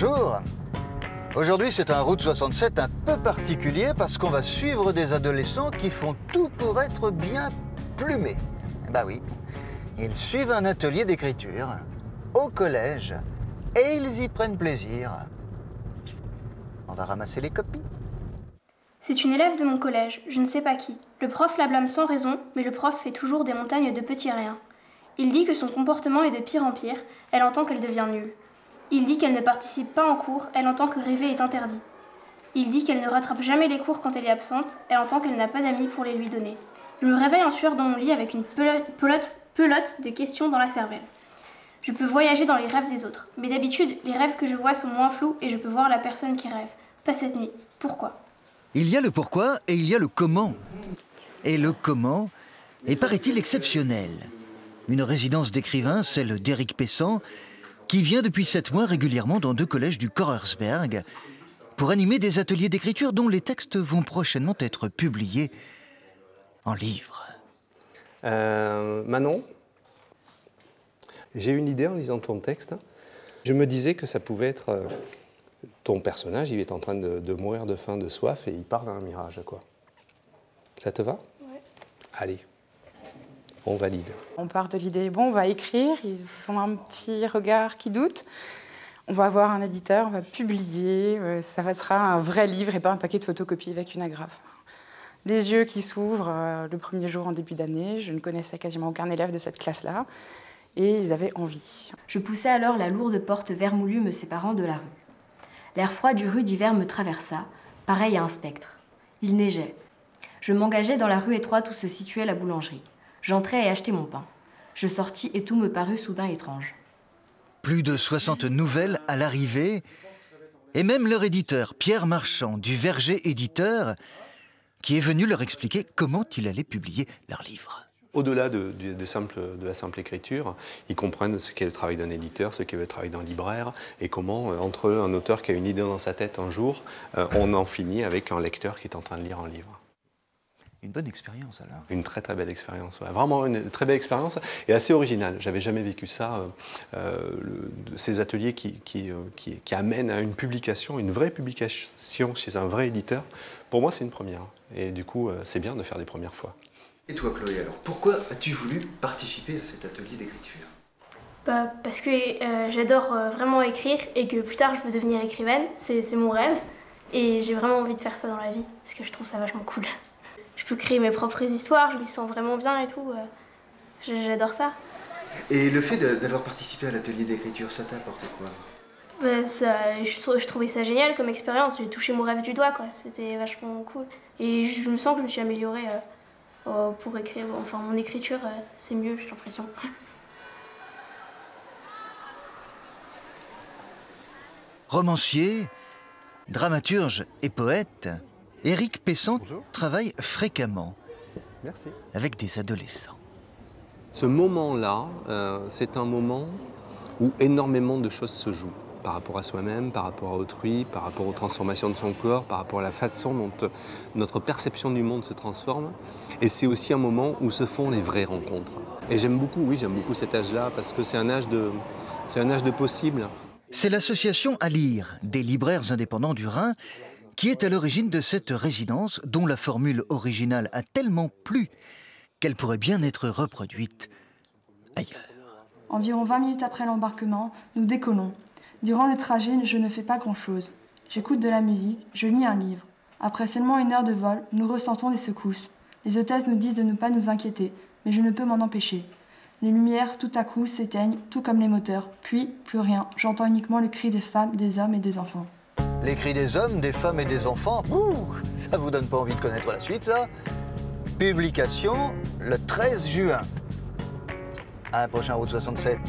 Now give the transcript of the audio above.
Bonjour. Aujourd'hui, c'est un Route 67 un peu particulier parce qu'on va suivre des adolescents qui font tout pour être bien plumés. Bah oui, ils suivent un atelier d'écriture au collège et ils y prennent plaisir. On va ramasser les copies. C'est une élève de mon collège, je ne sais pas qui. Le prof la blâme sans raison, mais le prof fait toujours des montagnes de petits riens. Il dit que son comportement est de pire en pire, elle entend qu'elle devient nulle. Il dit qu'elle ne participe pas en cours, elle entend que rêver est interdit. Il dit qu'elle ne rattrape jamais les cours quand elle est absente, elle entend qu'elle n'a pas d'amis pour les lui donner. Je me réveille en sueur dans mon lit avec une pelote de questions dans la cervelle. Je peux voyager dans les rêves des autres, mais d'habitude, les rêves que je vois sont moins flous et je peux voir la personne qui rêve. Pas cette nuit. Pourquoi ? Il y a le pourquoi et il y a le comment. Et le comment est, paraît-il, exceptionnel. Une résidence d'écrivain, celle d'Éric Pessan, qui vient depuis 7 mois régulièrement dans 2 collèges du Korersberg pour animer des ateliers d'écriture dont les textes vont prochainement être publiés en livre. Manon, j'ai une idée en lisant ton texte. Je me disais que ça pouvait être ton personnage, il est en train de mourir de faim, de soif et il part dans un mirage, quoi. Ça te va? Ouais. Allez. On valide. On part de l'idée, bon, on va écrire, ils ont un petit regard qui doute. On va avoir un éditeur, on va publier, ça sera un vrai livre et pas un paquet de photocopies avec une agrafe. Les yeux qui s'ouvrent le premier jour en début d'année, je ne connaissais quasiment aucun élève de cette classe-là, et ils avaient envie. Je poussai alors la lourde porte vermoulue me séparant de la rue. L'air froid du rue d'hiver me traversa, pareil à un spectre. Il neigeait. Je m'engageai dans la rue étroite où se situait la boulangerie. J'entrai et achetai mon pain. Je sortis et tout me parut soudain étrange. Plus de 60 nouvelles à l'arrivée, et même leur éditeur, Pierre Marchand, du Verger Éditeur, qui est venu leur expliquer comment il allait publier leur livre. Au-delà de la simple écriture, ils comprennent ce qu'est le travail d'un éditeur, ce qu'est le travail d'un libraire, et comment, entre un auteur qui a une idée dans sa tête un jour, on en finit avec un lecteur qui est en train de lire un livre. Une bonne expérience alors. Une très très belle expérience, ouais. Vraiment une très belle expérience et assez originale. J'avais jamais vécu ça, ces ateliers qui amènent à une publication, une vraie publication chez un vrai éditeur. Pour moi c'est une première et du coup c'est bien de faire des premières fois. Et toi Chloé alors, pourquoi as-tu voulu participer à cet atelier d'écriture? Parce que j'adore vraiment écrire et que plus tard je veux devenir écrivaine, c'est mon rêve et j'ai vraiment envie de faire ça dans la vie parce que je trouve ça vachement cool. Je peux créer mes propres histoires, je m'y sens vraiment bien et tout. J'adore ça. Et le fait d'avoir participé à l'atelier d'écriture, ça t'a apporté quoi? Je trouvais ça génial comme expérience. J'ai touché mon rêve du doigt, quoi. C'était vachement cool. Et je me sens que je me suis améliorée pour écrire. Enfin, mon écriture, c'est mieux, j'ai l'impression. Romancier, dramaturge et poète, Éric Pessan travaille fréquemment avec des adolescents. Ce moment-là, c'est un moment où énormément de choses se jouent par rapport à soi-même, par rapport à autrui, par rapport aux transformations de son corps, par rapport à la façon dont notre perception du monde se transforme. Et c'est aussi un moment où se font les vraies rencontres. Et j'aime beaucoup cet âge-là parce que c'est un âge de possible. C'est l'association À Lire des libraires indépendants du Rhin qui est à l'origine de cette résidence dont la formule originale a tellement plu qu'elle pourrait bien être reproduite ailleurs. Environ 20 minutes après l'embarquement, nous décollons. Durant le trajet, je ne fais pas grand-chose. J'écoute de la musique, je lis un livre. Après seulement 1 heure de vol, nous ressentons des secousses. Les hôtesses nous disent de ne pas nous inquiéter, mais je ne peux m'en empêcher. Les lumières, tout à coup, s'éteignent, tout comme les moteurs. Puis, plus rien. J'entends uniquement le cri des femmes, des hommes et des enfants. Les cris des hommes, des femmes et des enfants, ça vous donne pas envie de connaître la suite, ça? Publication le 13 juin. À un prochain Route 67.